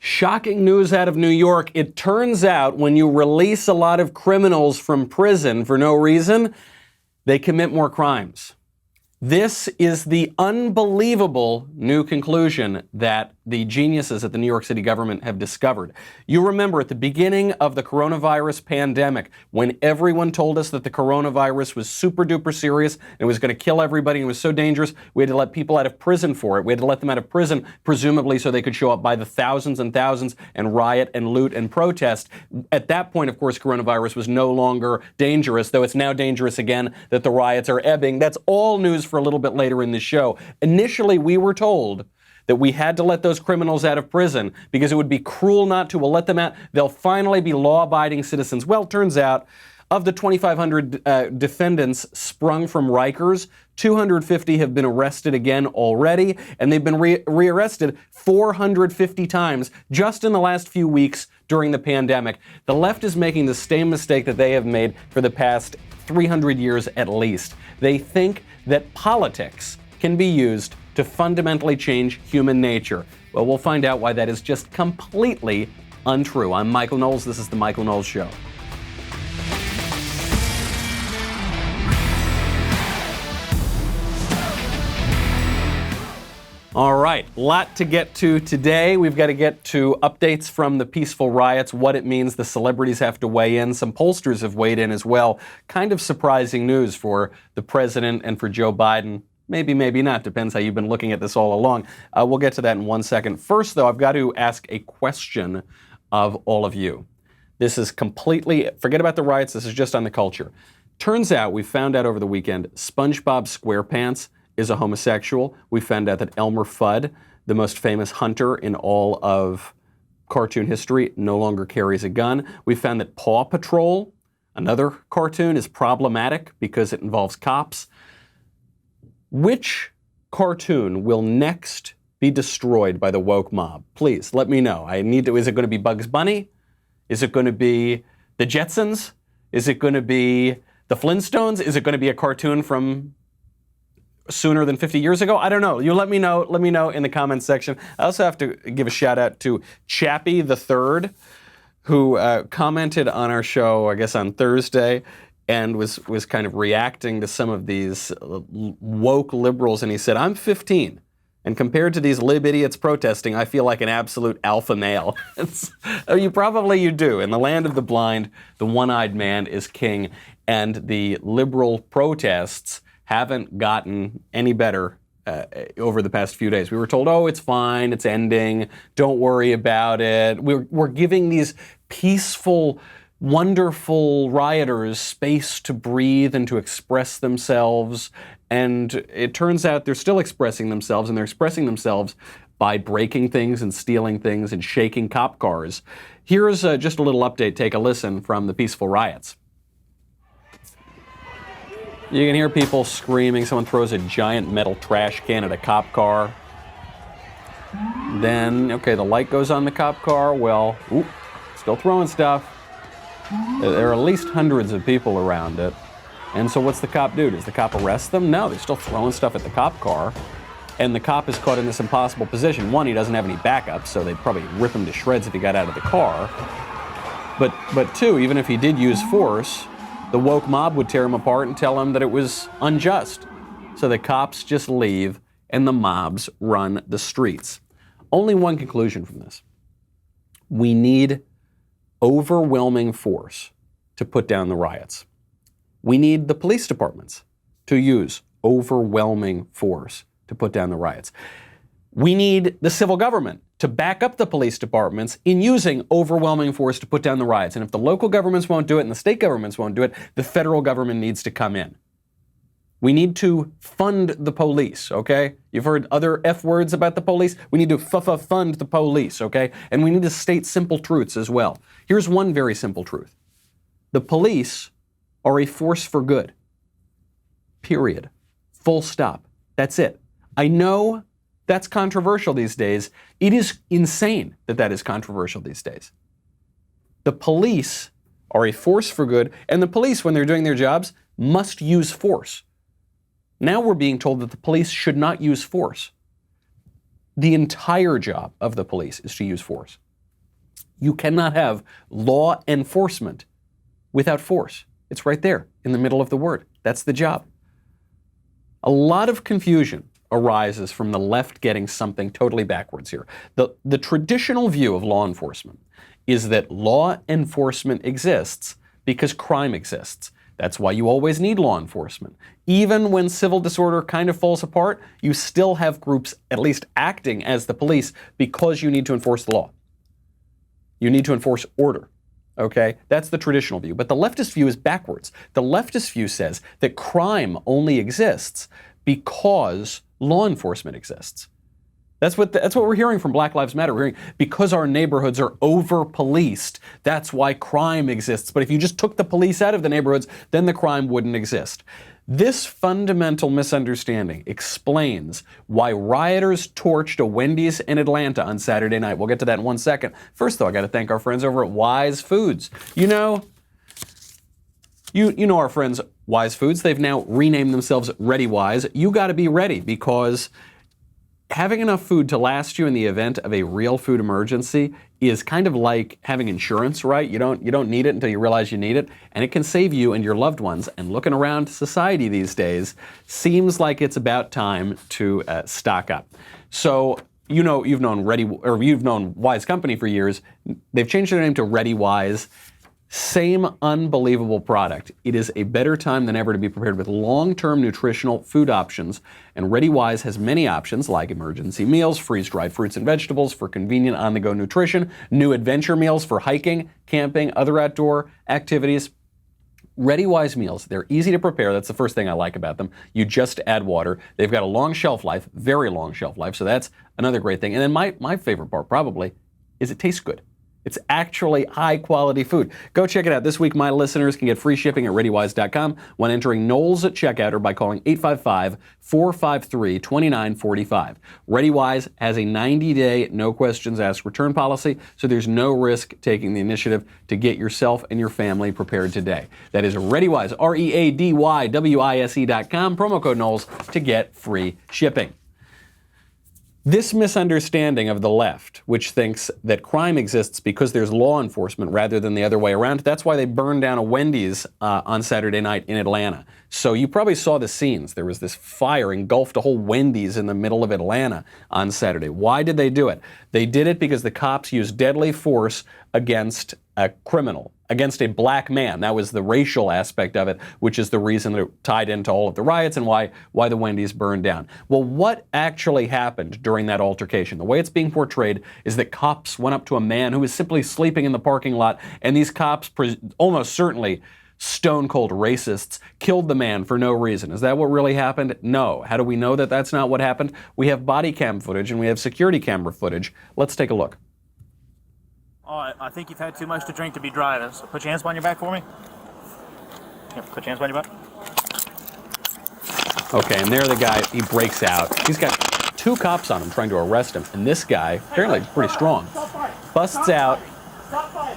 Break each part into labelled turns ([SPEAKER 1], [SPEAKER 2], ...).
[SPEAKER 1] Shocking news out of New York. It turns out when you release a lot of criminals from prison for no reason, they commit more crimes. This is the unbelievable new conclusion that the geniuses at the New York City government have discovered. You remember at the beginning of the coronavirus pandemic, when everyone told us that the coronavirus was super duper serious, and it was going to kill everybody, and it was so dangerous, we had to let people out of prison for it. We had to let them out of prison, presumably so they could show up by the thousands and thousands and riot and loot and protest. At that point, of course, coronavirus was no longer dangerous, though it's now dangerous again that the riots are ebbing. That's all news for a little bit later in the show. Initially, we were told that we had to let those criminals out of prison because it would be cruel not to. We'll let them out. They'll finally be law-abiding citizens. Well, it turns out, of the 2,500 defendants sprung from Rikers, 250 have been arrested again already, and they've been rearrested 450 times just in the last few weeks during the pandemic. The left is making the same mistake that they have made for the past 300 years at least. They think that politics can be used to fundamentally change human nature. Well, we'll find out why that is just completely untrue. I'm Michael Knowles. This is The Michael Knowles Show. All right, lot to get to today. We've got to get to updates from the peaceful riots, what it means. The celebrities have to weigh in. Some pollsters have weighed in as well. Kind of surprising news for the president and for Joe Biden. Maybe, maybe not. Depends how you've been looking at this all along. We'll get to that in 1 second. First, though, I've got to ask a question of all of you. This is completely, forget about the riots. This is just on the culture. Turns out, we found out over the weekend, SpongeBob SquarePants is a homosexual. We found out that Elmer Fudd, the most famous hunter in all of cartoon history, no longer carries a gun. We found that Paw Patrol, another cartoon, is problematic because it involves cops. Which cartoon will next be destroyed by the woke mob? Please, let me know. Is it going to be Bugs Bunny? Is it going to be the Jetsons? Is it going to be the Flintstones? Is it going to be a cartoon from sooner than 50 years ago? I don't know. You let me know. Let me know in the comments section. I also have to give a shout out to Chappie the Third, who commented on our show, I guess on Thursday, and was kind of reacting to some of these woke liberals. And he said, I'm 15. And compared to these lib idiots protesting, I feel like an absolute alpha male. You do. In the land of the blind, the one-eyed man is king. And the liberal protests haven't gotten any better over the past few days. We were told, oh, it's fine, it's ending, don't worry about it. We're giving these peaceful, wonderful rioters space to breathe and to express themselves. And it turns out they're still expressing themselves, and they're expressing themselves by breaking things and stealing things and shaking cop cars. Here's just a little update. Take a listen from the peaceful riots. You can hear people screaming. Someone throws a giant metal trash can at a cop car. Then, okay, the light goes on the cop car. Well, still throwing stuff. There are at least hundreds of people around it. And so what's the cop do? Does the cop arrest them? No, they're still throwing stuff at the cop car. And the cop is caught in this impossible position. One, he doesn't have any backup, so they'd probably rip him to shreds if he got out of the car. But two, even if he did use force, the woke mob would tear him apart and tell him that it was unjust. So the cops just leave and the mobs run the streets. Only one conclusion from this. We need overwhelming force to put down the riots. We need the police departments to use overwhelming force to put down the riots. We need the civil government to back up the police departments in using overwhelming force to put down the riots. And if the local governments won't do it and the state governments won't do it, the federal government needs to come in. We need to fund the police, okay? You've heard other F words about the police. We need to fund the police, okay? And we need to state simple truths as well. Here's one very simple truth. The police are a force for good. Period. Full stop. That's it. I know that's controversial these days. It is insane that that is controversial these days. The police are a force for good, and the police, when they're doing their jobs, must use force. Now we're being told that the police should not use force. The entire job of the police is to use force. You cannot have law enforcement without force. It's right there in the middle of the word. That's the job. A lot of confusion arises from the left getting something totally backwards here. The traditional view of law enforcement is that law enforcement exists because crime exists. That's why you always need law enforcement. Even when civil disorder kind of falls apart, you still have groups at least acting as the police because you need to enforce the law. You need to enforce order. Okay? That's the traditional view. But the leftist view is backwards. The leftist view says that crime only exists because law enforcement exists. That's what we're hearing from Black Lives Matter. We're hearing because our neighborhoods are over-policed, that's why crime exists. But if you just took the police out of the neighborhoods, then the crime wouldn't exist. This fundamental misunderstanding explains why rioters torched a Wendy's in Atlanta on Saturday night. We'll get to that in 1 second. First, though, I got to thank our friends over at Wise Foods. You know our friends Wise Foods. They've now renamed themselves Ready Wise. You got to be ready because having enough food to last you in the event of a real food emergency is kind of like having insurance, right? You don't need it until you realize you need it, and it can save you and your loved ones. And looking around society these days seems like it's about time to stock up. So you've known Wise Company for years. They've changed their name to Ready Wise. Same unbelievable product. It is a better time than ever to be prepared with long-term nutritional food options, and Ready Wise has many options like emergency meals, freeze-dried fruits and vegetables for convenient on-the-go nutrition, new adventure meals for hiking, camping, other outdoor activities. Ready Wise meals, they're easy to prepare. That's the first thing I like about them. You just add water. They've got a long shelf life, very long shelf life, so that's another great thing. And then my favorite part probably is it tastes good. It's actually high-quality food. Go check it out. This week, my listeners can get free shipping at ReadyWise.com when entering Knowles at checkout or by calling 855-453-2945. ReadyWise has a 90-day, no-questions-asked return policy, so there's no risk taking the initiative to get yourself and your family prepared today. That is ReadyWise, ReadyWise.com, promo code Knowles to get free shipping. This misunderstanding of the left, which thinks that crime exists because there's law enforcement rather than the other way around, that's why they burned down a Wendy's on Saturday night in Atlanta. So you probably saw the scenes. There was this fire engulfed a whole Wendy's in the middle of Atlanta on Saturday. Why did they do it? They did it because the cops used deadly force against a criminal, against a black man. That was the racial aspect of it, which is the reason that it tied into all of the riots and why the Wendy's burned down. Well, what actually happened during that altercation? The way it's being portrayed is that cops went up to a man who was simply sleeping in the parking lot, and these cops, almost certainly stone-cold racists, killed the man for no reason. Is that what really happened? No. How do we know that that's not what happened? We have body cam footage and we have security camera footage. Let's take a look.
[SPEAKER 2] Oh, I think you've had too much to drink to be driving, so put your hands behind your back for me. Here, put your hands behind your back.
[SPEAKER 1] Okay, and there the guy, he breaks out. He's got two cops on him trying to arrest him, and this guy, apparently pretty strong, busts out.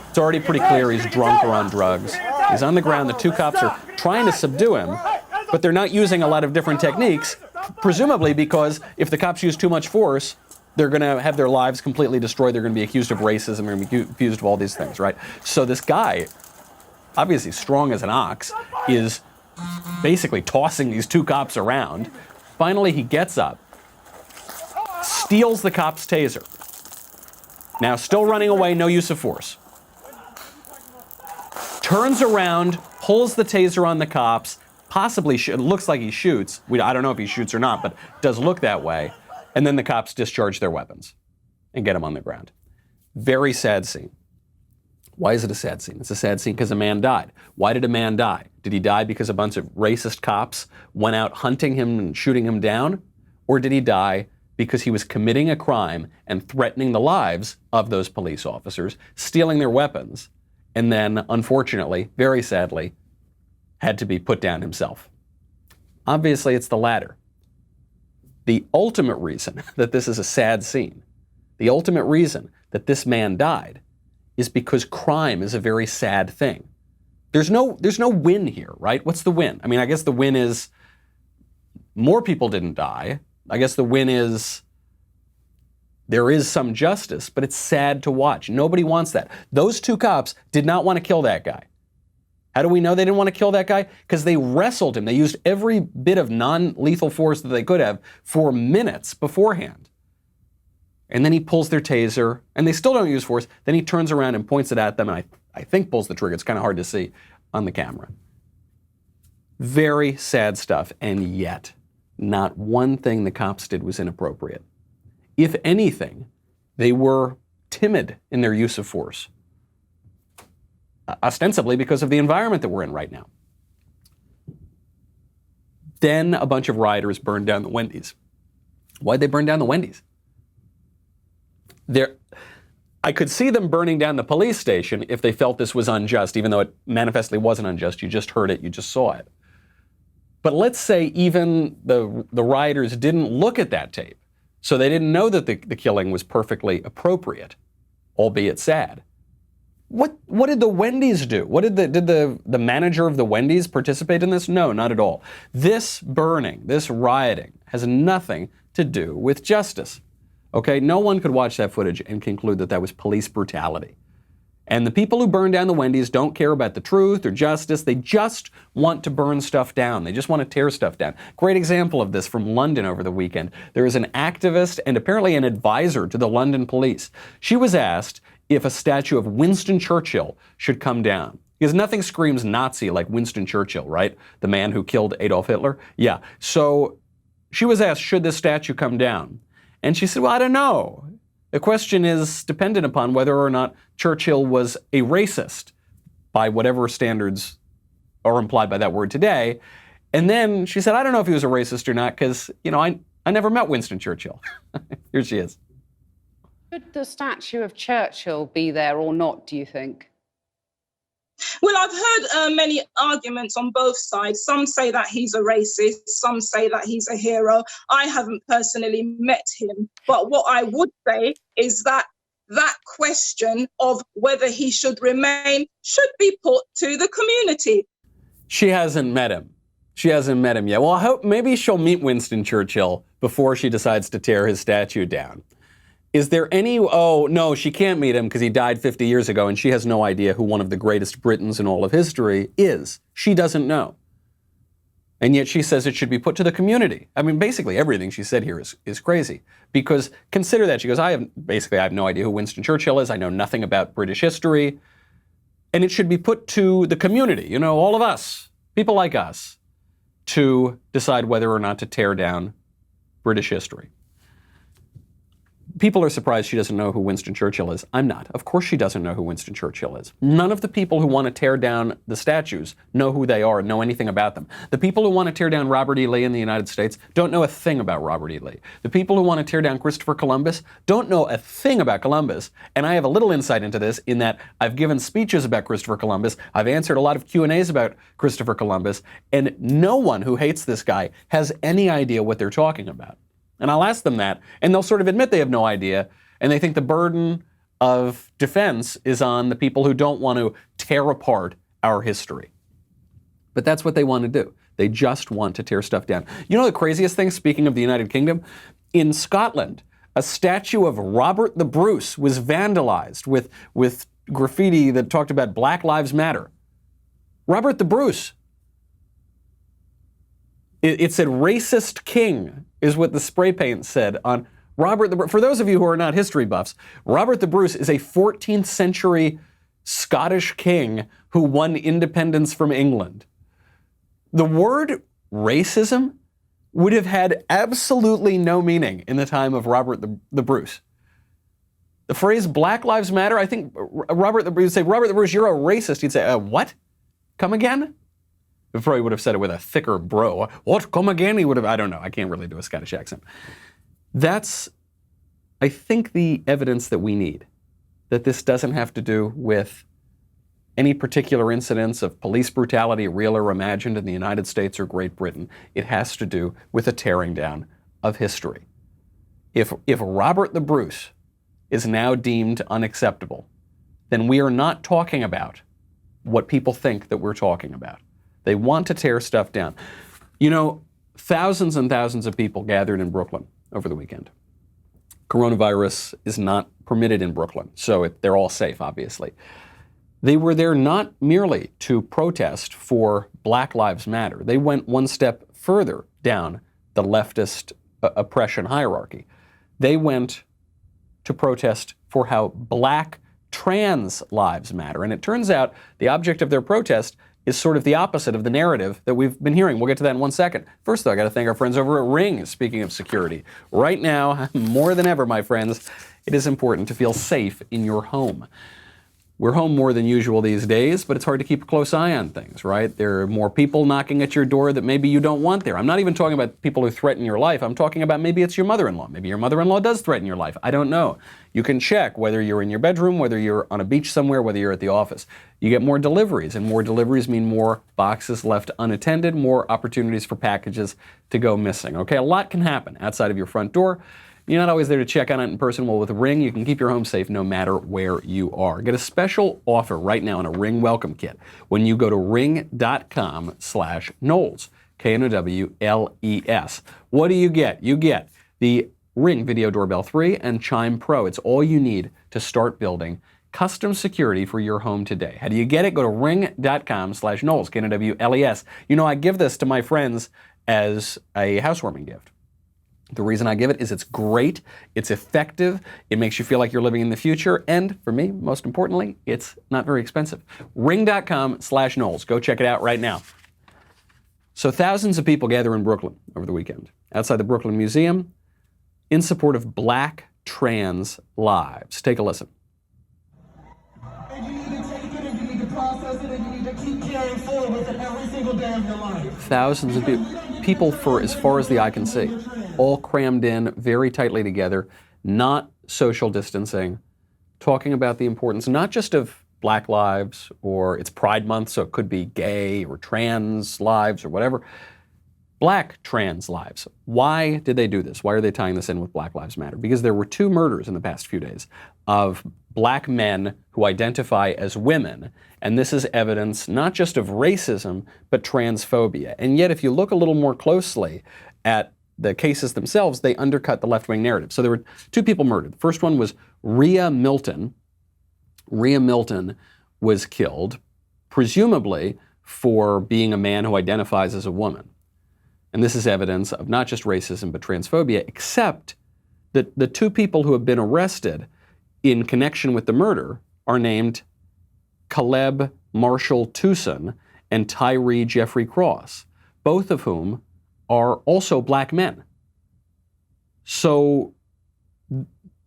[SPEAKER 1] It's already pretty clear he's drunk or on drugs. He's on the ground. The two cops are trying to subdue him, but they're not using a lot of different techniques, presumably because if the cops use too much force, they're going to have their lives completely destroyed. They're going to be accused of racism. They're going to be accused of all these things, right? So this guy, obviously strong as an ox, is basically tossing these two cops around. Finally, he gets up, steals the cop's taser. Now, still running away, no use of force. Turns around, pulls the taser on the cops, possibly, it looks like he shoots. I don't know if he shoots or not, but it does look that way. And then the cops discharge their weapons and get him on the ground. Very sad scene. Why is it a sad scene? It's a sad scene because a man died. Why did a man die? Did he die because a bunch of racist cops went out hunting him and shooting him down? Or did he die because he was committing a crime and threatening the lives of those police officers, stealing their weapons, and then, unfortunately, very sadly, had to be put down himself? Obviously, it's the latter. The ultimate reason that this is a sad scene, the ultimate reason that this man died, is because crime is a very sad thing. There's no win here, right? What's the win? I mean, I guess the win is more people didn't die. I guess the win is there is some justice, but it's sad to watch. Nobody wants that. Those two cops did not want to kill that guy. How do we know they didn't want to kill that guy? Because they wrestled him. They used every bit of non-lethal force that they could have for minutes beforehand. And then he pulls their taser, and they still don't use force. Then he turns around and points it at them, and I think pulls the trigger. It's kind of hard to see on the camera. Very sad stuff, and yet not one thing the cops did was inappropriate. If anything, they were timid in their use of force, ostensibly because of the environment that we're in right now. Then a bunch of rioters burned down the Wendys. Why'd they burn down the Wendys? I could see them burning down the police station if they felt this was unjust, even though it manifestly wasn't unjust. You just heard it, you just saw it. But let's say even the rioters didn't look at that tape, so they didn't know that the killing was perfectly appropriate, albeit sad. What did the Wendys do? Did the manager of the Wendys participate in this? No, not at all. This burning, this rioting has nothing to do with justice. Okay, no one could watch that footage and conclude that that was police brutality. And the people who burn down the Wendys don't care about the truth or justice. They just want to burn stuff down. They just want to tear stuff down. Great example of this from London over the weekend. There is an activist and apparently an advisor to the London police. She was asked if a statue of Winston Churchill should come down. Because nothing screams Nazi like Winston Churchill, right? The man who killed Adolf Hitler. Yeah. So she was asked, should this statue come down? And she said, well, I don't know. The question is dependent upon whether or not Churchill was a racist by whatever standards are implied by that word today. And then she said, I don't know if he was a racist or not because, I never met Winston Churchill. Here she is.
[SPEAKER 3] Should the statue of Churchill be there or not, do you think?
[SPEAKER 4] Well, I've heard many arguments on both sides. Some say that he's a racist. Some say that he's a hero. I haven't personally met him. But what I would say is that that question of whether he should remain should be put to the community.
[SPEAKER 1] She hasn't met him. She hasn't met him yet. Well, I hope maybe she'll meet Winston Churchill before she decides to tear his statue down. Is there any, oh, no, she can't meet him because he died 50 years ago and she has no idea who one of the greatest Britons in all of history is. She doesn't know. And yet she says it should be put to the community. I mean, basically everything she said here is crazy. Because consider that. She goes, I have no idea who Winston Churchill is. I know nothing about British history. And it should be put to the community, all of us, people like us, to decide whether or not to tear down British history. People are surprised she doesn't know who Winston Churchill is. I'm not. Of course she doesn't know who Winston Churchill is. None of the people who want to tear down the statues know who they are, know anything about them. The people who want to tear down Robert E. Lee in the United States don't know a thing about Robert E. Lee. The people who want to tear down Christopher Columbus don't know a thing about Columbus. And I have a little insight into this in that I've given speeches about Christopher Columbus. I've answered a lot of Q&As about Christopher Columbus. And no one who hates this guy has any idea what they're talking about. And I'll ask them that, and they'll sort of admit they have no idea, and they think the burden of defense is on the people who don't want to tear apart our history. But that's what they want to do. They just want to tear stuff down. You know the craziest thing, speaking of the United Kingdom? In Scotland, a statue of Robert the Bruce was vandalized with graffiti that talked about Black Lives Matter. Robert the Bruce. It said racist king is what the spray paint said on Robert the Bruce. For those of you who are not history buffs, Robert the Bruce is a 14th century Scottish king who won independence from England. The word racism would have had absolutely no meaning in the time of Robert the Bruce. The phrase Black Lives Matter, I think Robert the Bruce would say, Robert the Bruce, you're a racist. He'd say, what? Come again? Before he would have said it with a thicker bro. What? Come again? He would have, I don't know. I can't really do a Scottish accent. That's, I think, the evidence that we need. That this doesn't have to do with any particular incidents of police brutality, real or imagined, in the United States or Great Britain. It has to do with a tearing down of history. If Robert the Bruce is now deemed unacceptable, then we are not talking about what people think that we're talking about. They want to tear stuff down. Thousands and thousands of people gathered in Brooklyn over the weekend. Coronavirus is not permitted in Brooklyn, so they're all safe, obviously. They were there not merely to protest for Black Lives Matter. They went one step further down the leftist oppression hierarchy. They went to protest for how Black trans lives matter. And it turns out the object of their protest is sort of the opposite of the narrative that we've been hearing. We'll get to that in 1 second. First, though, I got to thank our friends over at Ring, speaking of security. Right now, more than ever, my friends, it is important to feel safe in your home. We're home more than usual these days, but it's hard to keep a close eye on things, right? There are more people knocking at your door that maybe you don't want there. I'm not even talking about people who threaten your life. I'm talking about maybe it's your mother-in-law. Maybe your mother-in-law does threaten your life. I don't know. You can check whether you're in your bedroom, whether you're on a beach somewhere, whether you're at the office. You get more deliveries, and more deliveries mean more boxes left unattended, more opportunities for packages to go missing. Okay, a lot can happen outside of your front door. You're not always there to check on it in person. Well, with Ring, you can keep your home safe no matter where you are. Get a special offer right now on a Ring welcome kit when you go to ring.com/Knowles, Knowles. What do you get? You get the Ring Video Doorbell 3 and Chime Pro. It's all you need to start building custom security for your home today. How do you get it? Go to ring.com/Knowles, Knowles. You know, I give this to my friends as a housewarming gift. The reason I give it is it's great, it's effective, it makes you feel like you're living in the future, and for me, most importantly, it's not very expensive. Ring.com/Knowles. Go check it out right now. So thousands of people gather in Brooklyn over the weekend, outside the Brooklyn Museum, in support of Black trans lives. Take a listen.
[SPEAKER 5] And you need to take it and you need to process it and you need to keep carrying forward with it every single day of your life.
[SPEAKER 1] Thousands of people for as far as the eye can see, all crammed in very tightly together, not social distancing, talking about the importance not just of Black lives, or it's Pride Month, so it could be gay or trans lives or whatever. Black trans lives. Why did they do this? Why are they tying this in with Black Lives Matter? Because there were 2 murders in the past few days of Black men who identify as women, and this is evidence not just of racism, but transphobia. And yet, if you look a little more closely at the cases themselves, they undercut the left-wing narrative. So there were 2 people murdered. The first one was Rhea Milton. Rhea Milton was killed, presumably for being a man who identifies as a woman. And this is evidence of not just racism, but transphobia, except that the 2 people who have been arrested in connection with the murder are named Caleb Marshall Tucson and Tyree Jeffrey Cross, both of whom are also Black men. So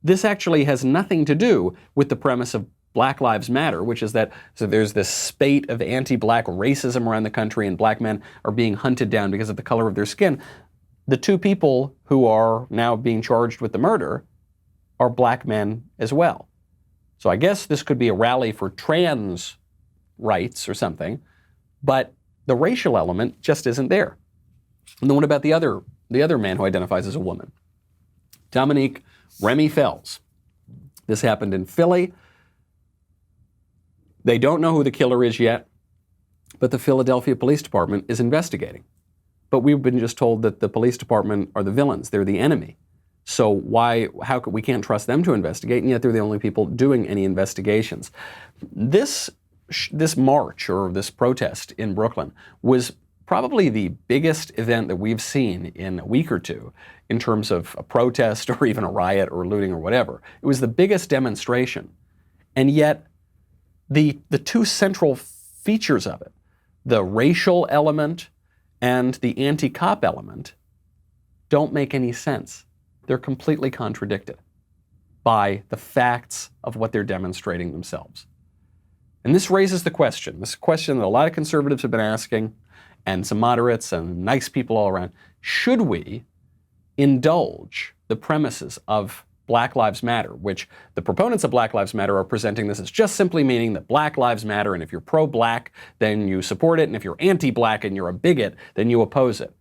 [SPEAKER 1] this actually has nothing to do with the premise of Black Lives Matter, which is that there's this spate of anti-Black racism around the country and Black men are being hunted down because of the color of their skin. The 2 people who are now being charged with the murder are Black men as well. So I guess this could be a rally for trans rights or something, but the racial element just isn't there. And then what about the other man who identifies as a woman? Dominique Remy Fells. This happened in Philly. They don't know who the killer is yet, but the Philadelphia Police Department is investigating. But we've been just told that the police department are the villains. They're the enemy. So we can't trust them to investigate, and yet they're the only people doing any investigations. This march or this protest in Brooklyn was probably the biggest event that we've seen in a week or two in terms of a protest or even a riot or looting or whatever. It was the biggest demonstration. And yet the 2 central features of it, the racial element and the anti-cop element, don't make any sense. They're completely contradicted by the facts of what they're demonstrating themselves. And this raises this question that a lot of conservatives have been asking, and some moderates and nice people all around. Should we indulge the premises of Black Lives Matter, which the proponents of Black Lives Matter are presenting this as just simply meaning that Black lives matter, and if you're pro-Black, then you support it, and if you're anti-Black and you're a bigot, then you oppose it.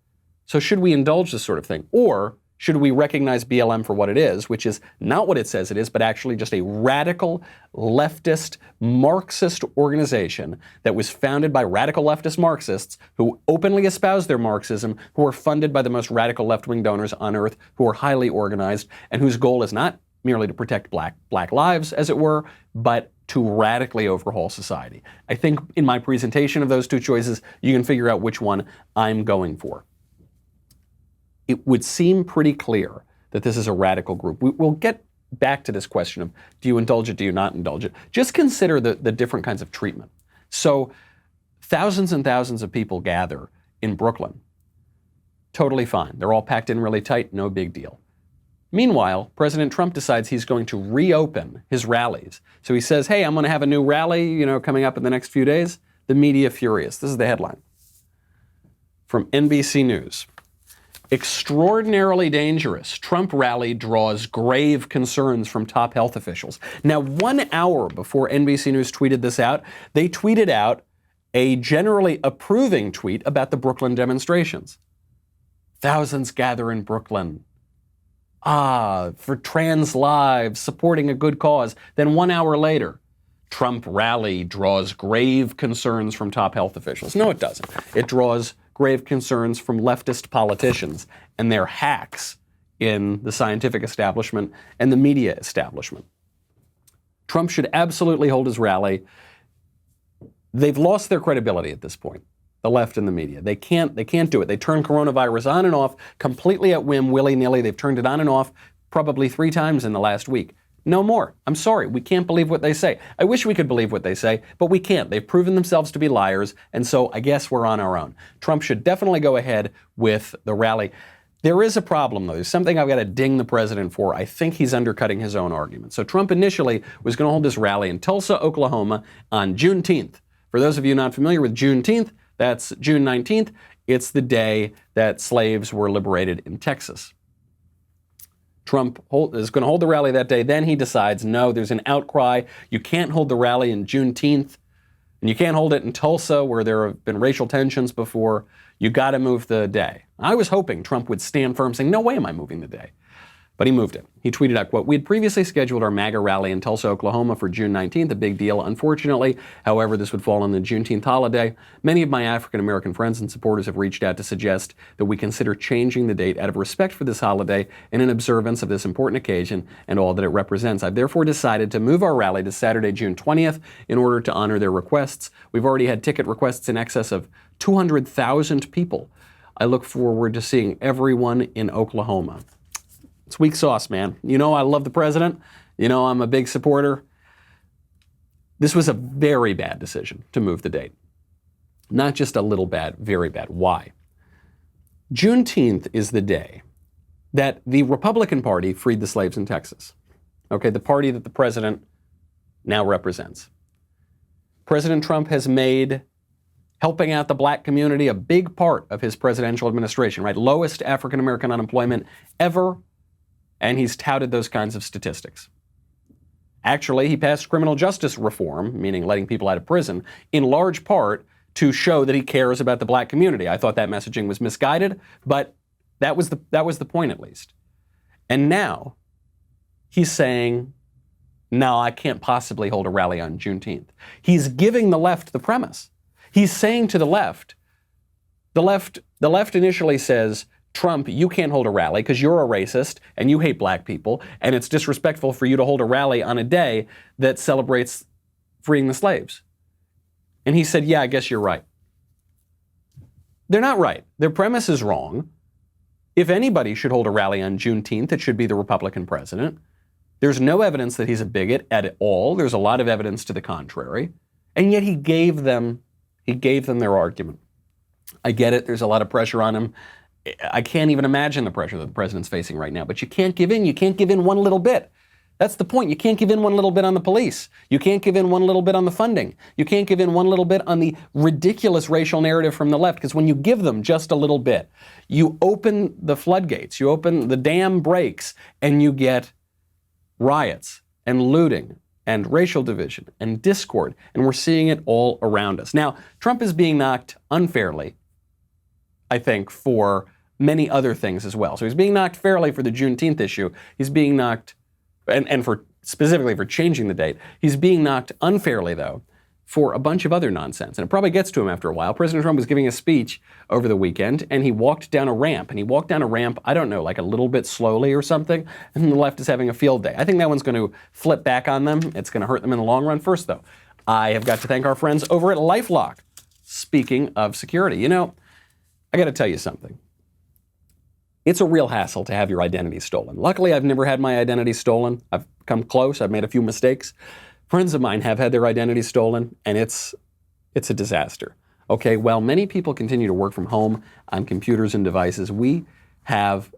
[SPEAKER 1] So should we indulge this sort of thing? Or should we recognize BLM for what it is, which is not what it says it is, but actually just a radical, leftist, Marxist organization that was founded by radical leftist Marxists who openly espouse their Marxism, who are funded by the most radical left-wing donors on earth, who are highly organized, and whose goal is not merely to protect black lives, as it were, but to radically overhaul society. I think in my presentation of those two choices, you can figure out which one I'm going for. It would seem pretty clear that this is a radical group. We'll get back to this question of, do you indulge it, do you not indulge it? Just consider the different kinds of treatment. So thousands and thousands of people gather in Brooklyn. Totally fine. They're all packed in really tight, no big deal. Meanwhile, President Trump decides he's going to reopen his rallies. So he says, hey, I'm going to have a new rally, coming up in the next few days. The media furious. This is the headline from NBC News. Extraordinarily dangerous. Trump rally draws grave concerns from top health officials. Now, 1 hour before NBC News tweeted this out, they tweeted out a generally approving tweet about the Brooklyn demonstrations. Thousands gather in Brooklyn. For trans lives, supporting a good cause. Then 1 hour later, Trump rally draws grave concerns from top health officials. No, it doesn't. It draws grave concerns from leftist politicians and their hacks in the scientific establishment and the media establishment. Trump should absolutely hold his rally. They've lost their credibility at this point, the left and the media. They can't do it. They turn coronavirus on and off completely at whim, willy-nilly. They've turned it on and off probably 3 times in the last week. No more. I'm sorry. We can't believe what they say. I wish we could believe what they say, but we can't. They've proven themselves to be liars, and so I guess we're on our own. Trump should definitely go ahead with the rally. There is a problem, though. There's something I've got to ding the president for. I think he's undercutting his own argument. So Trump initially was going to hold this rally in Tulsa, Oklahoma on Juneteenth. For those of you not familiar with Juneteenth, that's June 19th. It's the day that slaves were liberated in Texas. Trump is going to hold the rally that day. Then he decides, no, there's an outcry. You can't hold the rally in Juneteenth, and you can't hold it in Tulsa, where there have been racial tensions before. You got to move the day. I was hoping Trump would stand firm, saying, no way am I moving the day. But he moved it. He tweeted out, quote, we had previously scheduled our MAGA rally in Tulsa, Oklahoma for June 19th, a big deal. Unfortunately, however, this would fall on the Juneteenth holiday. Many of my African-American friends and supporters have reached out to suggest that we consider changing the date out of respect for this holiday and in observance of this important occasion and all that it represents. I've therefore decided to move our rally to Saturday, June 20th in order to honor their requests. We've already had ticket requests in excess of 200,000 people. I look forward to seeing everyone in Oklahoma. It's weak sauce, man. I love the president. I'm a big supporter. This was a very bad decision to move the date. Not just a little bad, very bad. Why? Juneteenth is the day that the Republican Party freed the slaves in Texas. Okay, the party that the president now represents. President Trump has made helping out the black community a big part of his presidential administration, right? Lowest African-American unemployment ever. And he's touted those kinds of statistics. Actually, he passed criminal justice reform, meaning letting people out of prison, in large part to show that he cares about the black community. I thought that messaging was misguided, but that was the point at least. And now he's saying, no, I can't possibly hold a rally on Juneteenth. He's giving the left the premise. He's saying to the left initially says, Trump, you can't hold a rally because you're a racist and you hate black people, and it's disrespectful for you to hold a rally on a day that celebrates freeing the slaves. And he said, yeah, I guess you're right. They're not right. Their premise is wrong. If anybody should hold a rally on Juneteenth, it should be the Republican president. There's no evidence that he's a bigot at all. There's a lot of evidence to the contrary. And yet he gave them their argument. I get it. There's a lot of pressure on him. I can't even imagine the pressure that the president's facing right now, but you can't give in. You can't give in one little bit. That's the point. You can't give in one little bit on the police. You can't give in one little bit on the funding. You can't give in one little bit on the ridiculous racial narrative from the left, because when you give them just a little bit, you open the floodgates, you open the dam breaks, and you get riots and looting and racial division and discord, and we're seeing it all around us. Now, Trump is being knocked unfairly, I think, for many other things as well. So he's being knocked fairly for the Juneteenth issue. He's being knocked, and for specifically for changing the date. He's being knocked unfairly, though, for a bunch of other nonsense. And it probably gets to him after a while. President Trump was giving a speech over the weekend, and he walked down a ramp. And he walked down a ramp, I don't know, like a little bit slowly or something, and the left is having a field day. I think that one's going to flip back on them. It's going to hurt them in the long run. First, though, I have got to thank our friends over at LifeLock. Speaking of security, you know, I got to tell you something. It's a real hassle to have your identity stolen. Luckily, I've never had my identity stolen. I've come close. I've made a few mistakes. Friends of mine have had their identity stolen, and it's a disaster. Okay, while many people continue to work from home on computers and devices, we have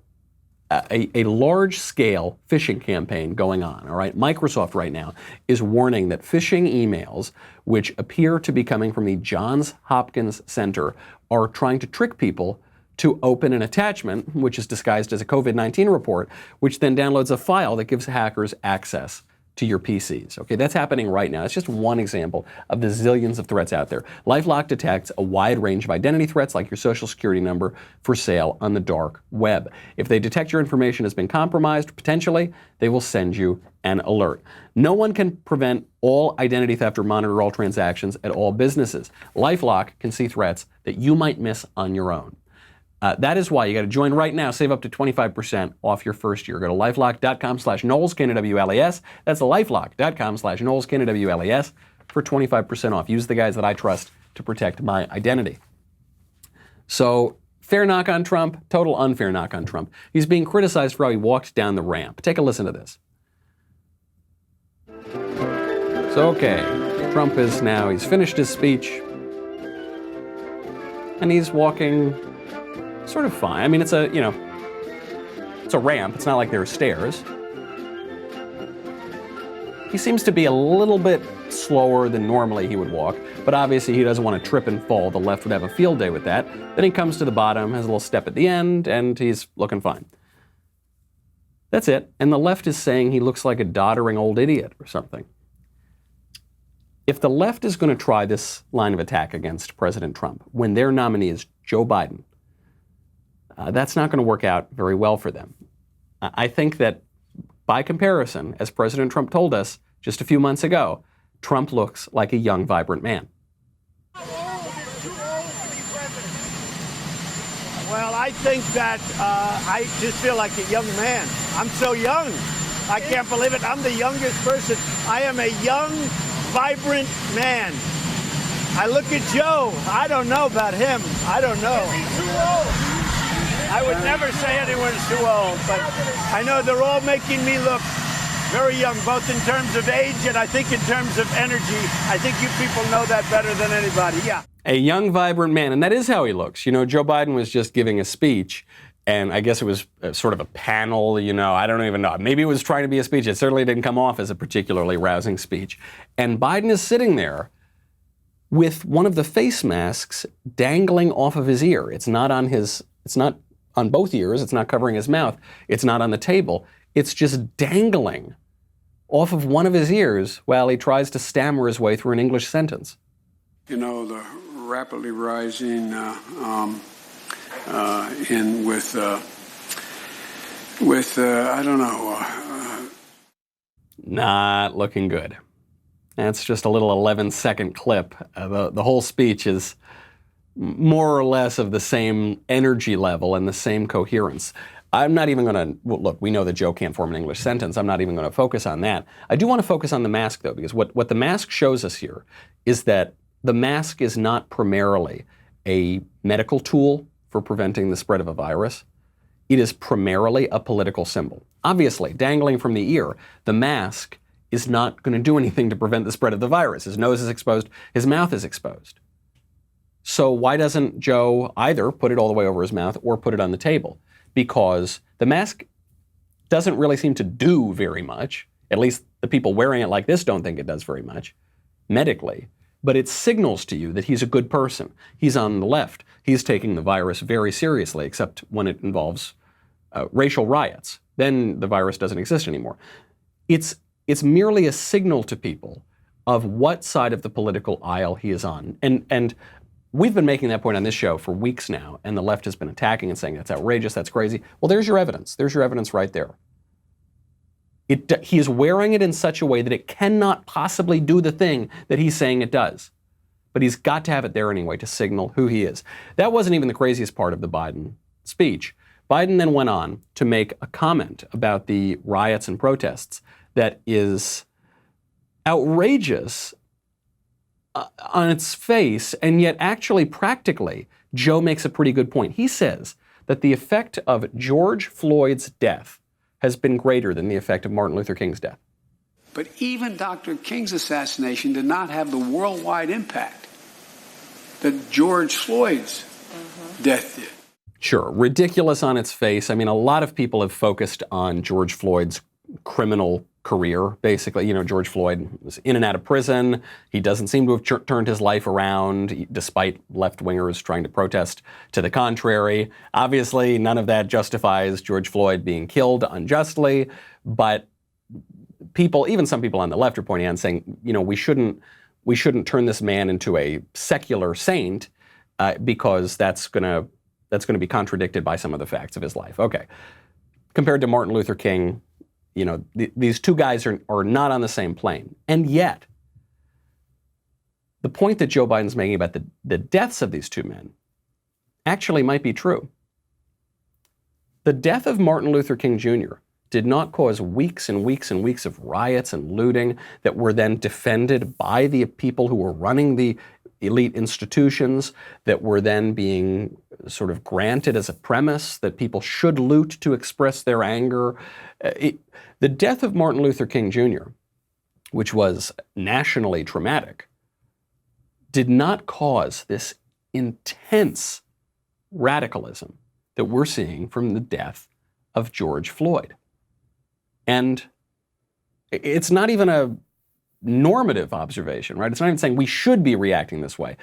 [SPEAKER 1] a large-scale phishing campaign going on, all right? Microsoft right now is warning that phishing emails, which appear to be coming from the Johns Hopkins Center, are trying to trick people to open an attachment, which is disguised as a COVID-19 report, which then downloads a file that gives hackers access to your PCs. Okay, that's happening right now. It's just one example of the zillions of threats out there. LifeLock detects a wide range of identity threats like your social security number for sale on the dark web. If they detect your information has been compromised, potentially, they will send you an alert. No one can prevent all identity theft or monitor all transactions at all businesses. LifeLock can see threats that you might miss on your own. That is why you got to join right now. Save up to 25% off your first year. Go to lifelock.com/Knowles, K-N-O-W-L-E-S. That's lifelock.com/Knowles, K-N-O-W-L-E-S for 25% off. Use the guys that I trust to protect my identity. So, fair knock on Trump, total unfair knock on Trump. He's being criticized for how he walked down the ramp. Take a listen to this. So, okay, Trump he's finished his speech, and he's walking sort of fine. I mean, it's a ramp. It's not like there are stairs. He seems to be a little bit slower than normally he would walk, but obviously he doesn't want to trip and fall. The left would have a field day with that. Then he comes to the bottom, has a little step at the end, and he's looking fine. That's it. And the left is saying he looks like a doddering old idiot or something. If the left is going to try this line of attack against President Trump when their nominee is Joe Biden, that's not going to work out very well for them. I think that by comparison, as President Trump told us just a few months ago, Trump looks like a young, vibrant man.
[SPEAKER 6] Well, I think that I just feel like a young man. I'm so young. I can't believe it. I'm the youngest person. I am a young, vibrant man. I look at Joe. I don't know about him. I don't know. He's too old. I would never say anyone's too old, but I know they're all making me look very young, both in terms of age and I think in terms of energy. I think you people know that better than anybody, yeah.
[SPEAKER 1] A young, vibrant man, and that is how he looks. You know, Joe Biden was just giving a speech, and I guess it was sort of a panel, I don't even know. Maybe it was trying to be a speech. It certainly didn't come off as a particularly rousing speech. And Biden is sitting there with one of the face masks dangling off of his ear. It's not on both ears. It's not covering his mouth. It's not on the table. It's just dangling off of one of his ears while he tries to stammer his way through an English sentence.
[SPEAKER 7] You know, the rapidly rising
[SPEAKER 1] Not looking good. That's just a little 11-second clip. The whole speech is more or less of the same energy level and the same coherence. I'm not even going to, look, we know that Joe can't form an English sentence. I'm not even going to focus on that. I do want to focus on the mask, though, because what the mask shows us here is that the mask is not primarily a medical tool for preventing the spread of a virus. It is primarily a political symbol. Obviously, dangling from the ear, the mask is not going to do anything to prevent the spread of the virus. His nose is exposed, his mouth is exposed. So why doesn't Joe either put it all the way over his mouth or put it on the table? Because the mask doesn't really seem to do very much. At least the people wearing it like this don't think it does very much medically. But it signals to you that he's a good person. He's on the left. He's taking the virus very seriously, except when it involves racial riots. Then the virus doesn't exist anymore. It's merely a signal to people of what side of the political aisle he is on. And We've been making that point on this show for weeks now, and the left has been attacking and saying that's outrageous, that's crazy. Well, there's your evidence. There's your evidence right there. He is wearing it in such a way that it cannot possibly do the thing that he's saying it does. But he's got to have it there anyway to signal who he is. That wasn't even the craziest part of the Biden speech. Biden then went on to make a comment about the riots and protests that is outrageous on its face, and yet actually practically, Joe makes a pretty good point. He says that the effect of George Floyd's death has been greater than the effect of Martin Luther King's death.
[SPEAKER 7] But even Dr. King's assassination did not have the worldwide impact that George Floyd's death did.
[SPEAKER 1] Sure, ridiculous on its face. I mean, a lot of people have focused on George Floyd's criminal career, basically. You know, George Floyd was in and out of prison. He doesn't seem to have turned his life around, despite left-wingers trying to protest to the contrary. Obviously, none of that justifies George Floyd being killed unjustly, but people, even some people on the left, are pointing out and saying, you know, we shouldn't turn this man into a secular saint because that's going to be contradicted by some of the facts of his life. Okay. Compared to Martin Luther King, you know, these two guys are not on the same plane. And yet, the point that Joe Biden's making about the deaths of these two men actually might be true. The death of Martin Luther King Jr. did not cause weeks and weeks and weeks of riots and looting that were then defended by the people who were running the elite institutions, that were then being sort of granted as a premise that people should loot to express their anger. The death of Martin Luther King Jr., which was nationally traumatic, did not cause this intense radicalism that we're seeing from the death of George Floyd. And it's not even a normative observation, right? It's not even saying we should be reacting this way.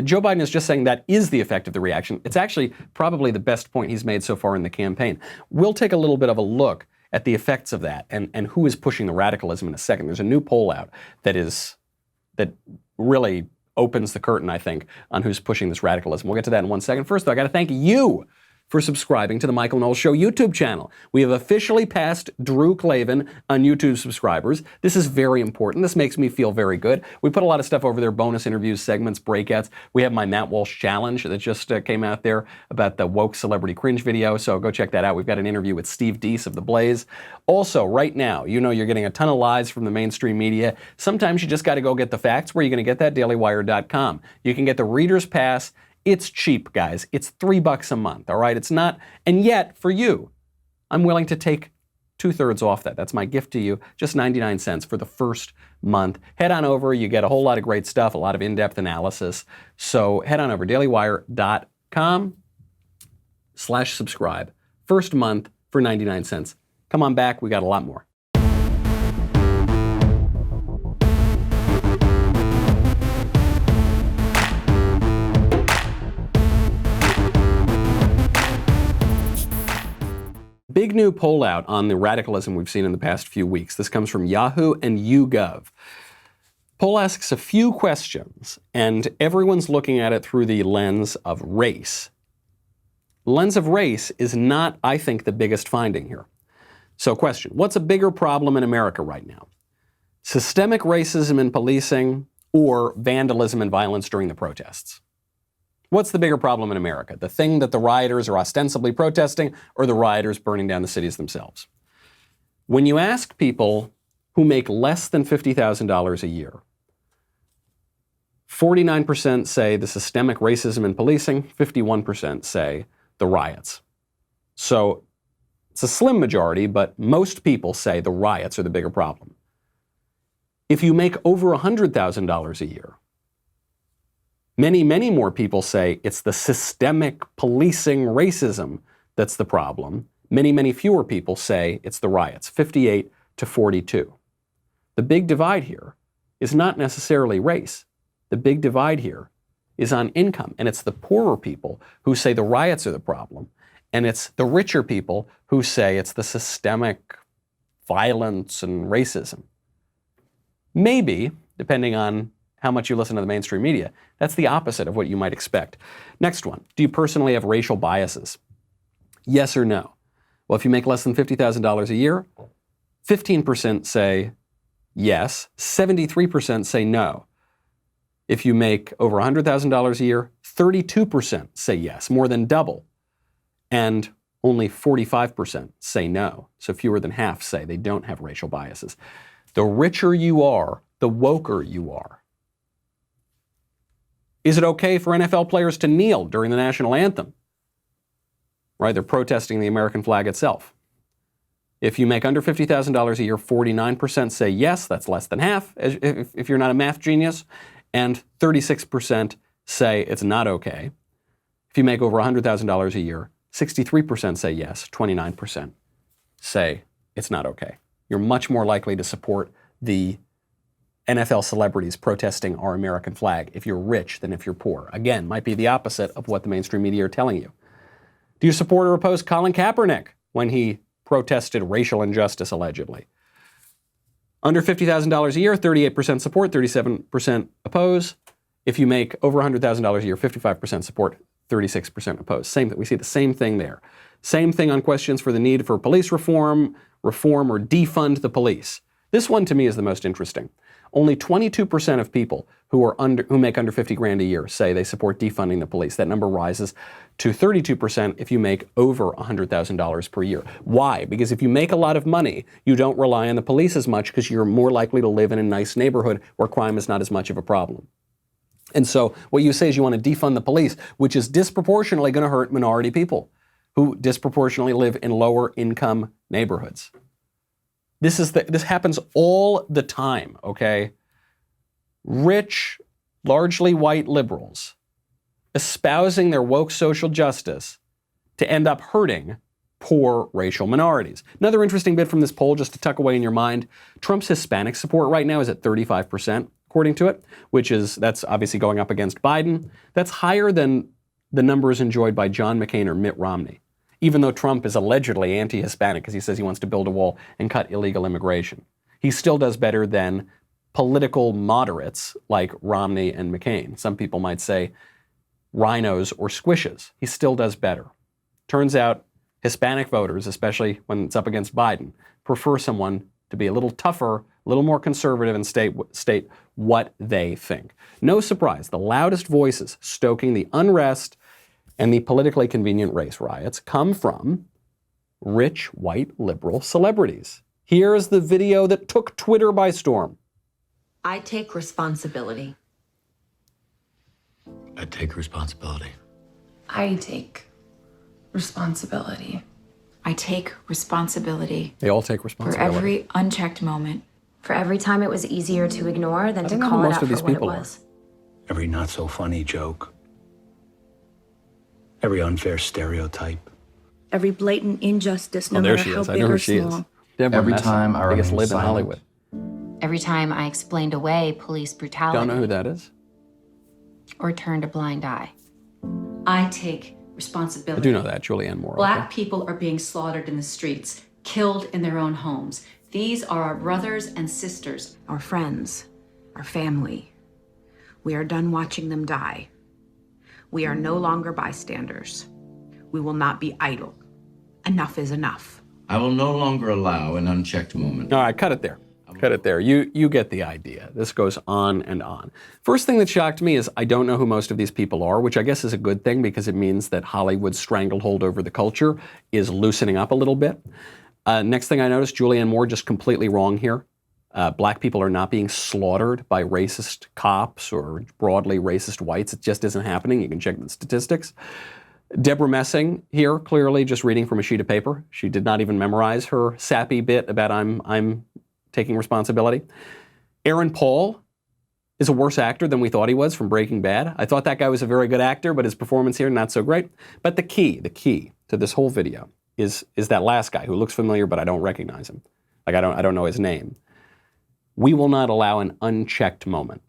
[SPEAKER 1] Joe Biden is just saying that is the effect of the reaction. It's actually probably the best point he's made so far in the campaign. We'll take a little bit of a look at the effects of that and who is pushing the radicalism in a second. There's a new poll out that really opens the curtain, I think, on who's pushing this radicalism. We'll get to that in 1 second. First, though, I got to thank you for subscribing to the Michael Knowles Show YouTube channel. We have officially passed Drew Clavin on YouTube subscribers. This is very important. This makes me feel very good. We put a lot of stuff over there, bonus interviews, segments, breakouts. We have my Matt Walsh challenge that just came out there about the woke celebrity cringe video, so go check that out. We've got an interview with Steve Deese of The Blaze. Also, right now, you know you're getting a ton of lies from the mainstream media. Sometimes you just got to go get the facts. Where are you going to get that? DailyWire.com. You can get the Reader's Pass. It's cheap, guys. It's $3 a month, all right? It's not, and yet, for you, I'm willing to take 2/3 off that. That's my gift to you, just 99 cents for the first month. Head on over. You get a whole lot of great stuff, a lot of in-depth analysis. So head on over, dailywire.com/subscribe. First month for 99 cents. Come on back. We got a lot more. Big new poll out on the radicalism we've seen in the past few weeks. This comes from Yahoo and YouGov. Poll asks a few questions, and everyone's looking at it through the lens of race. The lens of race is not, I think, the biggest finding here. So question, what's a bigger problem in America right now? Systemic racism in policing or vandalism and violence during the protests? What's the bigger problem in America? The thing that the rioters are ostensibly protesting or the rioters burning down the cities themselves? When you ask people who make less than $50,000 a year, 49% say the systemic racism in policing, 51% say the riots. So it's a slim majority, but most people say the riots are the bigger problem. If you make over $100,000 a year, many, many more people say it's the systemic policing racism that's the problem. Many, many fewer people say it's the riots, 58 to 42. The big divide here is not necessarily race. The big divide here is on income, and it's the poorer people who say the riots are the problem, and it's the richer people who say it's the systemic violence and racism. Maybe, depending on how much you listen to the mainstream media. That's the opposite of what you might expect. Next one. Do you personally have racial biases? Yes or no? Well, if you make less than $50,000 a year, 15% say yes, 73% say no. If you make over $100,000 a year, 32% say yes, more than double. And only 45% say no. So fewer than half say they don't have racial biases. The richer you are, the woker you are. Is it okay for NFL players to kneel during the national anthem? Right, they're protesting the American flag itself. If you make under $50,000 a year, 49% say yes, that's less than half if you're not a math genius, and 36% say it's not okay. If you make over $100,000 a year, 63% say yes, 29% say it's not okay. You're much more likely to support the NFL celebrities protesting our American flag if you're rich than if you're poor. Again, might be the opposite of what the mainstream media are telling you. Do you support or oppose Colin Kaepernick when he protested racial injustice, allegedly? Under $50,000 a year, 38% support, 37% oppose. If you make over $100,000 a year, 55% support, 36% oppose. We see the same thing there. Same thing on questions for the need for police reform or defund the police. This one to me is the most interesting. Only 22% of people who make under 50 grand a year say they support defunding the police. That number rises to 32% if you make over $100,000 per year. Why? Because if you make a lot of money, you don't rely on the police as much because you're more likely to live in a nice neighborhood where crime is not as much of a problem. And so what you say is you want to defund the police, which is disproportionately going to hurt minority people who disproportionately live in lower income neighborhoods. This happens all the time, okay? Rich, largely white liberals espousing their woke social justice to end up hurting poor racial minorities. Another interesting bit from this poll, just to tuck away in your mind, Trump's Hispanic support right now is at 35%, according to it, that's obviously going up against Biden. That's higher than the numbers enjoyed by John McCain or Mitt Romney, even though Trump is allegedly anti-Hispanic because he says he wants to build a wall and cut illegal immigration. He still does better than political moderates like Romney and McCain. Some people might say rhinos or squishes. He still does better. Turns out Hispanic voters, especially when it's up against Biden, prefer someone to be a little tougher, a little more conservative and state what they think. No surprise, the loudest voices stoking the unrest and the politically convenient race riots come from rich, white, liberal celebrities. Here's the video that took Twitter by storm.
[SPEAKER 8] I take responsibility.
[SPEAKER 9] I take responsibility.
[SPEAKER 10] I take responsibility.
[SPEAKER 11] I take responsibility.
[SPEAKER 1] They all take responsibility.
[SPEAKER 11] For every unchecked moment.
[SPEAKER 8] For every time it was easier to ignore than to call it out for what it was.
[SPEAKER 9] Every not so funny joke. Every unfair stereotype.
[SPEAKER 12] Every blatant injustice, no matter how big or small.
[SPEAKER 1] Every time I remain silent. In Hollywood.
[SPEAKER 13] Every time I explained away police brutality.
[SPEAKER 1] Don't know who that is.
[SPEAKER 13] Or turned a blind eye.
[SPEAKER 14] I take responsibility.
[SPEAKER 1] I do know that, Julianne Moore.
[SPEAKER 14] Black people are being slaughtered in the streets, killed in their own homes. These are our brothers and sisters.
[SPEAKER 12] Our friends, our family. We are done watching them die. We are no longer bystanders. We will not be idle. Enough is enough.
[SPEAKER 15] I will no longer allow an unchecked moment.
[SPEAKER 1] All right, cut it there. Cut it there. You get the idea. This goes on and on. First thing that shocked me is I don't know who most of these people are, which I guess is a good thing because it means that Hollywood's stranglehold over the culture is loosening up a little bit. Next thing I noticed, Julianne Moore just completely wrong here. Black people are not being slaughtered by racist cops or broadly racist whites. It just isn't happening. You can check the statistics. Deborah Messing here, clearly just reading from a sheet of paper. She did not even memorize her sappy bit about I'm taking responsibility. Aaron Paul is a worse actor than we thought he was from Breaking Bad. I thought that guy was a very good actor, but his performance here, not so great. But the key to this whole video is that last guy who looks familiar, but I don't recognize him. Like I don't know his name. We will not allow an unchecked moment.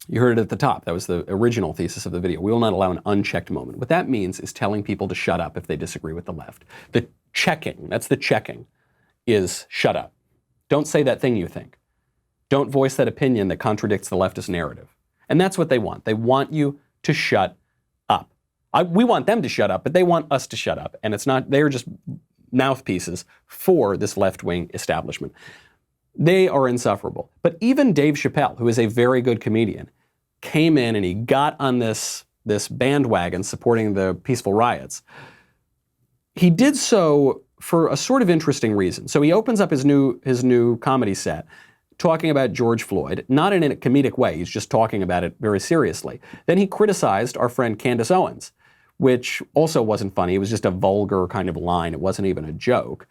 [SPEAKER 1] You heard it at the top. That was the original thesis of the video. We will not allow an unchecked moment. What that means is telling people to shut up if they disagree with the left. The checking, that's the checking, is shut up. Don't say that thing you think. don't voice that opinion that contradicts the leftist narrative. And that's what they want. They want you to shut up. We want them to shut up, but they want us to shut up. And it's not, they're just mouthpieces for this left-wing establishment. They are insufferable. But even Dave Chappelle, who is a very good comedian, came in and he got on this bandwagon supporting the peaceful riots. He did so for a sort of interesting reason. So he opens up his new comedy set talking about George Floyd, not in a comedic way. He's just talking about it very seriously. Then he criticized our friend Candice Owens, which also wasn't funny. It was just a vulgar kind of line. It wasn't even a joke.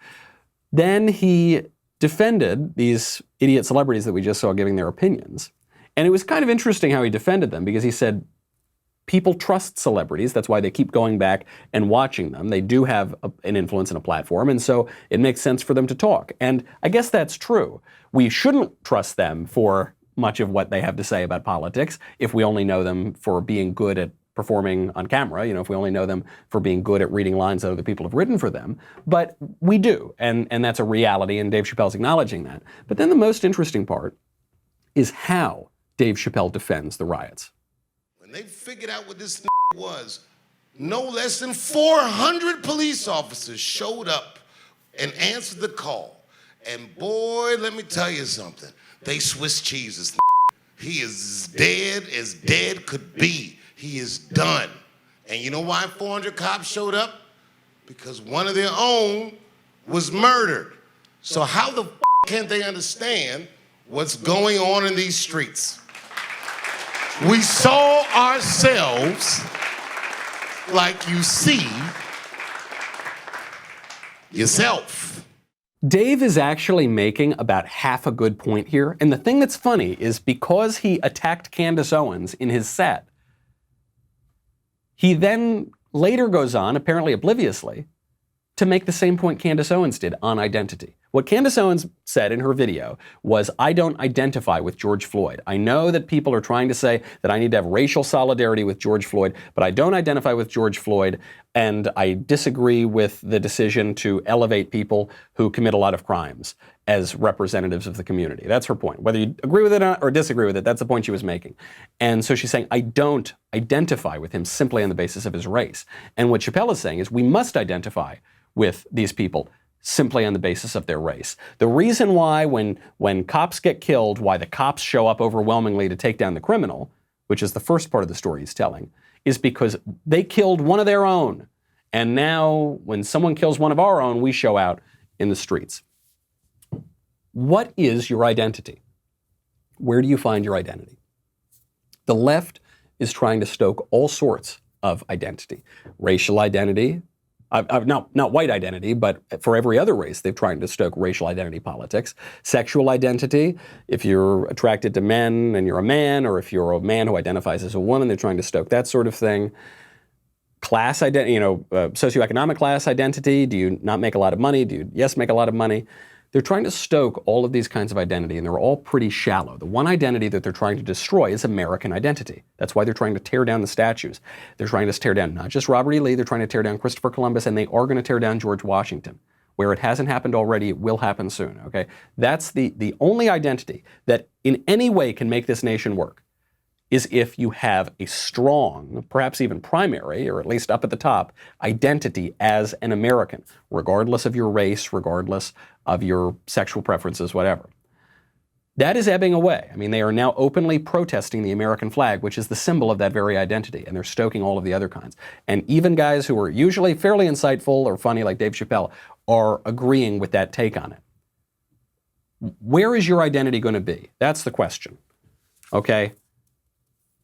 [SPEAKER 1] Then he defended these idiot celebrities that we just saw giving their opinions. And it was kind of interesting how he defended them, because he said people trust celebrities. That's why they keep going back and watching them. They do have an influence and a platform, and so it makes sense for them to talk. And I guess that's true. We shouldn't trust them for much of what they have to say about politics if we only know them for being good at performing on camera, if we only know them for being good at reading lines that other people have written for them. But we do, and that's a reality, and Dave Chappelle's acknowledging that. But then the most interesting part is how Dave Chappelle defends the riots.
[SPEAKER 16] When they figured out what this was, no less than 400 police officers showed up and answered the call. And boy, let me tell you something. They Swiss cheese this. He is as dead could be. He is done. And you know why 400 cops showed up? Because one of their own was murdered. So how the can't they understand what's going on in these streets? We saw ourselves like you see yourself.
[SPEAKER 1] Dave is actually making about half a good point here. And the thing that's funny is because he attacked Candice Owens in his set, he then later goes on, apparently obliviously, to make the same point Candice Owens did on identity. What Candice Owens said in her video was, I don't identify with George Floyd. I know that people are trying to say that I need to have racial solidarity with George Floyd, but I don't identify with George Floyd, and I disagree with the decision to elevate people who commit a lot of crimes as representatives of the community. That's her point. Whether you agree with it or disagree with it, that's the point she was making. And so she's saying, I don't identify with him simply on the basis of his race. And what Chappelle is saying is we must identify with these people simply on the basis of their race. The reason why when cops get killed, why the cops show up overwhelmingly to take down the criminal, which is the first part of the story he's telling, is because they killed one of their own. And now when someone kills one of our own, we show out in the streets. What is your identity? Where do you find your identity? The left is trying to stoke all sorts of identity. Racial identity, not white identity, but for every other race, they're trying to stoke racial identity politics. Sexual identity, if you're attracted to men and you're a man, or if you're a man who identifies as a woman, they're trying to stoke that sort of thing. Class identity, socioeconomic class identity. Do you not make a lot of money? Do you, yes, make a lot of money? They're trying to stoke all of these kinds of identity, and they're all pretty shallow. The one identity that they're trying to destroy is American identity. That's why they're trying to tear down the statues. They're trying to tear down not just Robert E. Lee, they're trying to tear down Christopher Columbus, and they are going to tear down George Washington. Where it hasn't happened already, it will happen soon, okay? That's the only identity that in any way can make this nation work, is if you have a strong, perhaps even primary, or at least up at the top, identity as an American, regardless of your race, regardless of your sexual preferences, whatever. That is ebbing away. I mean, they are now openly protesting the American flag, which is the symbol of that very identity, and they're stoking all of the other kinds. And even guys who are usually fairly insightful or funny, like Dave Chappelle, are agreeing with that take on it. Where is your identity going to be? That's the question, okay?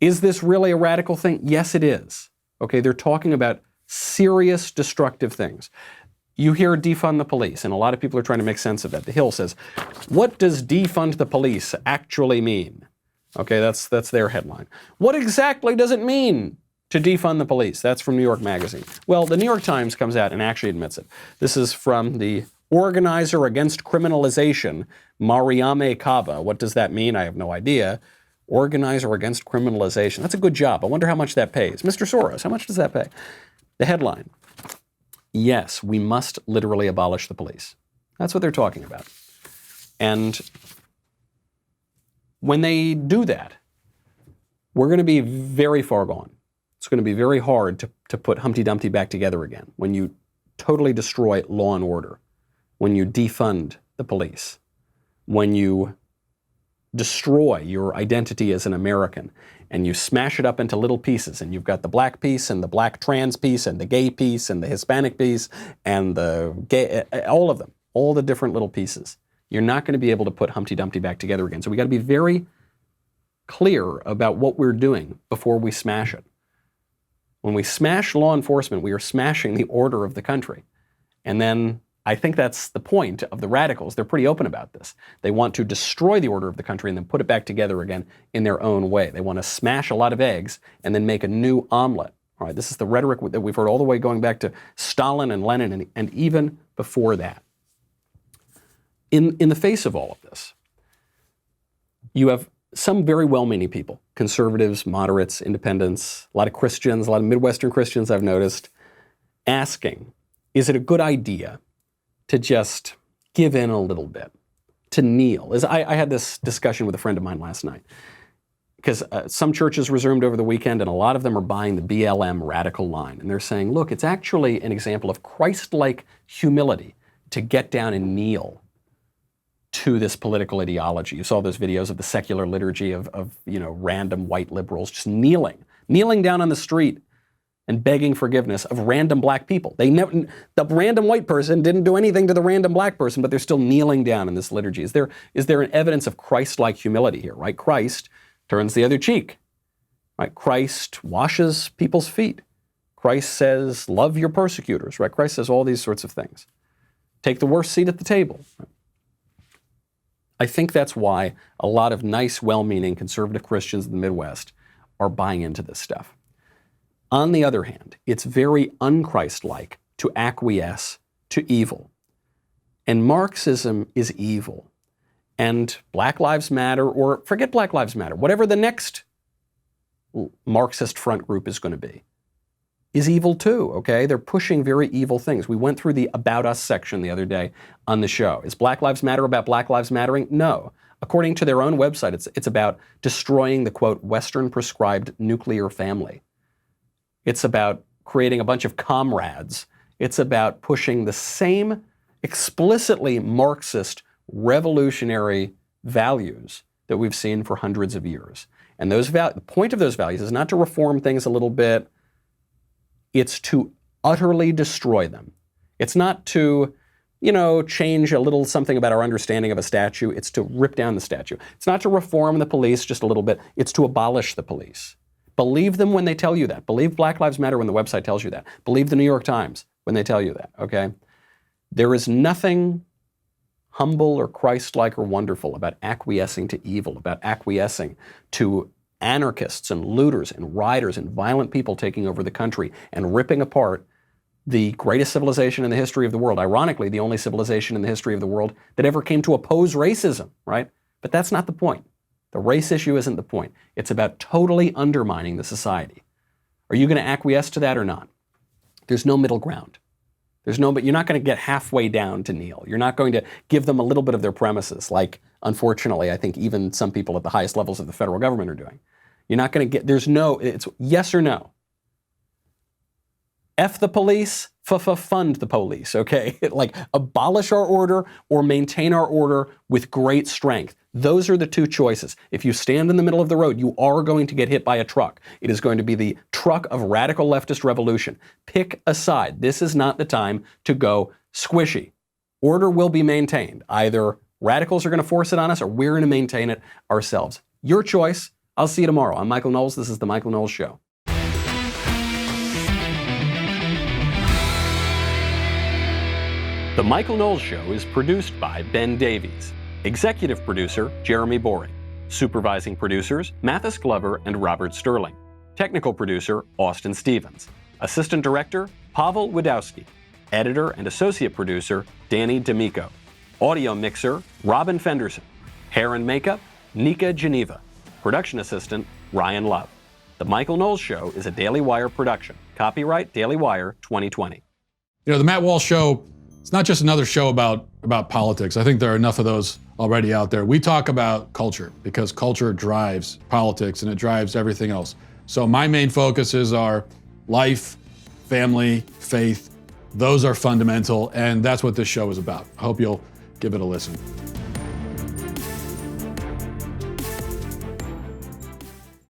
[SPEAKER 1] Is this really a radical thing? Yes, it is. Okay, they're talking about serious destructive things. You hear defund the police, and a lot of people are trying to make sense of that. The Hill says, what does defund the police actually mean? Okay, that's their headline. What exactly does it mean to defund the police? That's from New York Magazine. Well, the New York Times comes out and actually admits it. This is from the organizer against criminalization, Mariame Kaba. What does that mean? I have no idea. Organizer against criminalization. That's a good job. I wonder how much that pays. Mr. Soros, how much does that pay? The headline, yes, we must literally abolish the police. That's what they're talking about. And when they do that, we're going to be very far gone. It's going to be very hard to put Humpty Dumpty back together again when you totally destroy law and order, when you defund the police, when you destroy your identity as an American and you smash it up into little pieces, and you've got the black piece and the black trans piece and the gay piece and the Hispanic piece and the gay, all of them, all the different little pieces. You're not going to be able to put Humpty Dumpty back together again. So we got to be very clear about what we're doing before we smash it. When we smash law enforcement, we are smashing the order of the country. And then I think that's the point of the radicals. They're pretty open about this. They want to destroy the order of the country and then put it back together again in their own way. They want to smash a lot of eggs and then make a new omelet. All right, this is the rhetoric that we've heard all the way going back to Stalin and Lenin and even before that. In the face of all of this, you have some very well-meaning people, conservatives, moderates, independents, a lot of Christians, a lot of Midwestern Christians I've noticed, asking, is it a good idea to just give in a little bit, to kneel? I had this discussion with a friend of mine last night, because some churches resumed over the weekend, and a lot of them are buying the BLM radical line. And they're saying, look, it's actually an example of Christ-like humility to get down and kneel to this political ideology. You saw those videos of the secular liturgy of random white liberals just kneeling down on the street and begging forgiveness of random black people. The random white person didn't do anything to the random black person, but they're still kneeling down in this liturgy. Is there an evidence of Christ-like humility here, right? Christ turns the other cheek, right? Christ washes people's feet. Christ says, love your persecutors, right? Christ says all these sorts of things. Take the worst seat at the table. Right? I think that's why a lot of nice, well-meaning conservative Christians in the Midwest are buying into this stuff. On the other hand, it's very un-Christ-like to acquiesce to evil. And Marxism is evil. And Black Lives Matter, or forget Black Lives Matter, whatever the next Marxist front group is going to be, is evil too, okay? They're pushing very evil things. We went through the About Us section the other day on the show. Is Black Lives Matter about Black Lives Mattering? No. According to their own website, it's about destroying the, quote, Western prescribed nuclear family. It's about creating a bunch of comrades. It's about pushing the same explicitly Marxist revolutionary values that we've seen for hundreds of years. And the point of those values is not to reform things a little bit. It's to utterly destroy them. It's not to, change a little something about our understanding of a statue. It's to rip down the statue. It's not to reform the police just a little bit. It's to abolish the police. Believe them when they tell you that. Believe Black Lives Matter when the website tells you that. Believe the New York Times when they tell you that, okay? There is nothing humble or Christ-like or wonderful about acquiescing to evil, about acquiescing to anarchists and looters and rioters and violent people taking over the country and ripping apart the greatest civilization in the history of the world. Ironically, the only civilization in the history of the world that ever came to oppose racism, right? But that's not the point. The race issue isn't the point. It's about totally undermining the society. Are you going to acquiesce to that or not? There's no middle ground. But you're not going to get halfway down to kneel. You're not going to give them a little bit of their premises, like, unfortunately, I think even some people at the highest levels of the federal government are doing. You're not going to get, it's yes or no. F the police, fund the police, okay? Like, abolish our order or maintain our order with great strength. Those are the two choices. If you stand in the middle of the road, you are going to get hit by a truck. It is going to be the truck of radical leftist revolution. Pick a side. This is not the time to go squishy. Order will be maintained. Either radicals are going to force it on us or we're going to maintain it ourselves. Your choice. I'll see you tomorrow. I'm Michael Knowles. This is The Michael Knowles Show. The Michael Knowles Show is produced by Ben Davies. Executive producer, Jeremy Boring. Supervising producers, Mathis Glover and Robert Sterling. Technical producer, Austin Stevens. Assistant director, Pavel Wadowski. Editor and associate producer, Danny D'Amico. Audio mixer, Robin Fenderson. Hair and makeup, Nika Geneva. Production assistant, Ryan Love. The Michael Knowles Show is a Daily Wire production. Copyright Daily Wire 2020.
[SPEAKER 17] The Matt Walsh Show, it's not just another show about about politics. I think there are enough of those already out there. We talk about culture because culture drives politics and it drives everything else. So my main focuses are life, family, faith. Those are fundamental, and that's what this show is about. I hope you'll give it a listen.